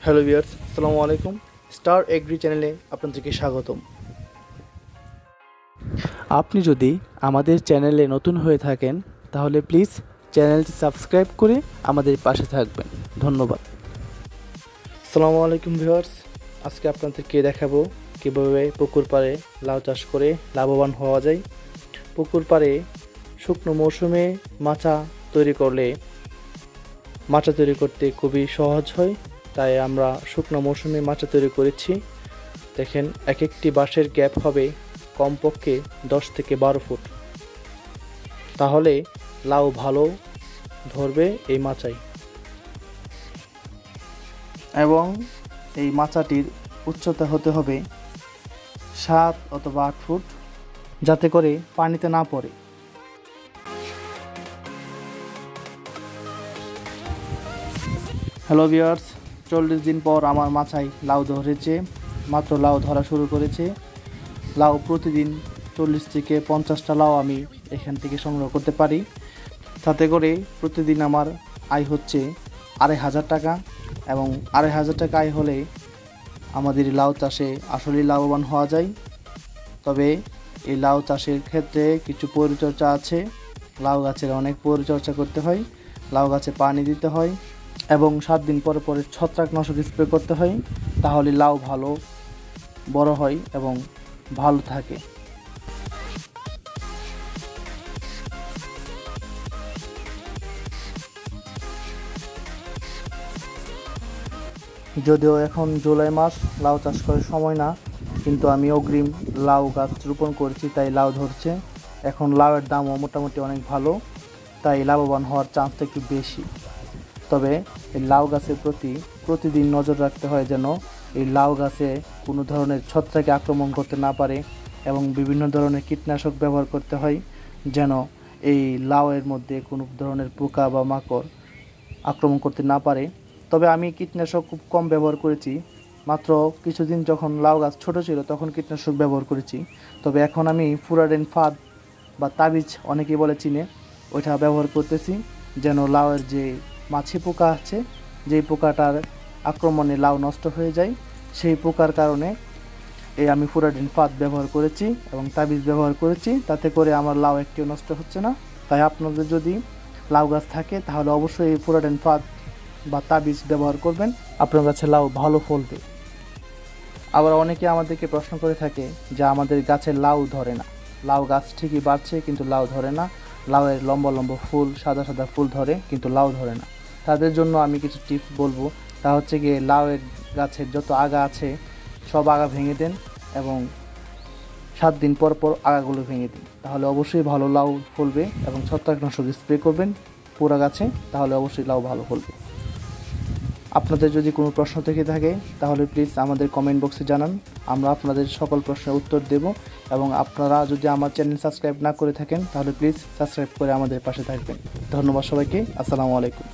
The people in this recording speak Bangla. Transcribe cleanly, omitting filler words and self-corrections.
হ্যালো ভিউয়ার্স, আসসালামু আলাইকুম। স্টার এগ্রি চ্যানেলে আপনাদেরকে স্বাগতম। আপনি যদি আমাদের চ্যানেলে নতুন হয়ে থাকেন তাহলে প্লিজ চ্যানেলটি সাবস্ক্রাইব করে আমাদের পাশে থাকবেন। ধন্যবাদ। আসসালামু আলাইকুম ভিউয়ার্স, আজকে আপনাদেরকে দেখাবো কীভাবে পুকুর পাড়ে লাউ চাষ করে লাভবান হওয়া যায়। পুকুর পাড়ে শুকনো মৌসুমে মাচা তৈরি করলে মাচা তৈরি করতে খুবই সহজ হয়, তাই আমরা শুকনো মৌসুমে মাচা তৈরি করেছি। দেখেন, এক একটি বাঁশের গ্যাপ হবে কমপক্ষে 10 থেকে 12 ফুট, তাহলে লাউ ভালো ধরবে এই মাচায়। এবং এই মাচাটির উচ্চতা হতে হবে 7 অথবা 8 ফুট, যাতে করে পানিতে না পড়ে। হ্যালো ভিউয়ার্স, 40 দিন পর আমার মাচায় লাউ ধরেছে। মাত্র লাউ ধরা শুরু করেছে। লাউ প্রতিদিন 40 থেকে 50টা লাউ আমি এখান থেকে সংগ্রহ করতে পারি। তাতে করে প্রতিদিন আমার আয় হচ্ছে 2500 টাকা, এবং 2500 টাকা আয় হলে আমাদের লাউ চাষে আসলেই লাভবান হওয়া যায়। তবে এই লাউ চাষের ক্ষেত্রে কিছু পরিচর্যা আছে। লাউ গাছের অনেক পরিচর্যা করতে হয়। লাউ গাছে পানি দিতে হয় এবং 7 দিন পরে পরে ছত্রাকনাশক স্প্রে করতে হয়, তাহলে লাউ ভালো বড় হয় এবং ভালো থাকে। যদিও এখন জুলাই মাস, লাউ চাষ করার সময় না, কিন্তু আমি অগ্রিম লাউ গাছ রোপণ করেছি, তাই লাউ ধরছে। এখন লাউয়ের দামও মোটামুটি অনেক ভালো, তাই লাভবান হওয়ার চান্সটা একটু বেশি। তবে এই লাউ গাছের প্রতি প্রতিদিন নজর রাখতে হয় যেন এই লাউ গাছে কোনো ধরনের ছত্রাকে আক্রমণ করতে না পারে, এবং বিভিন্ন ধরনের কীটনাশক ব্যবহার করতে হয় যেন এই লাউয়ের মধ্যে কোনো ধরনের পোকা বা মাকড় আক্রমণ করতে না পারে। তবে আমি কীটনাশক খুব কম ব্যবহার করেছি। মাত্র কিছুদিন যখন লাউ গাছ ছোটো ছিল তখন কীটনাশক ব্যবহার করেছি। তবে এখন আমি ফুরাডেন ফাদ বা তাবিজ অনেকেই বলে চিনে, ওইটা ব্যবহার করতেছি যেন লাউয়ের যে মাছি পোকা আছে, যেই পোকাটার আক্রমণে লাউ নষ্ট হয়ে যায়, সেই পোকার কারণে আমি ফুরাডেন ফাদ ব্যবহার করেছি এবং তাবিজ ব্যবহার করেছি। তাতে করে আমার লাউ একটিও নষ্ট হচ্ছে না। তাই আপনাদের যদি লাউ গাছ থাকে তাহলে অবশ্যই এই ফুরাডেন ফাদ বা তাবিজ ব্যবহার করবেন, আপনার গাছে লাউ ভালো ফলবে। আবার অনেকে আমাদেরকে প্রশ্ন করে থাকে যে আমাদের গাছে লাউ ধরে না। লাউ গাছ ঠিকই বাড়ছে কিন্তু লাউ ধরে না। লাউয়ের লম্বা লম্বা ফুল, সাদা সাদা ফুল ধরে কিন্তু লাউ ধরে না। তাদের জন্য আমি কিছু টিপস বলবো। তা হচ্ছে গিয়ে লাউয়ের গাছের যত আগা আছে সব আগা ভেঙে দেন এবং 7 দিন পর পর আগাগুলো ভেঙে দিন, তাহলে অবশ্যই ভালো লাউ ফলবে। এবং ছত্রাকনাশক স্প্রে করবেন পুরা গাছে, তাহলে অবশ্যই লাউ ভালো ফলবে। আপনাদের যদি কোনো প্রশ্ন থেকে থাকে তাহলে প্লিজ আমাদের কমেন্ট বক্সে জানান, আমরা আপনাদের সকল প্রশ্নের উত্তর দেব। এবং আপনারা যদি আমার চ্যানেল সাবস্ক্রাইব না করে থাকেন তাহলে প্লিজ সাবস্ক্রাইব করে আমাদের পাশে থাকবেন। ধন্যবাদ সবাইকে। আসসালামু আলাইকুম।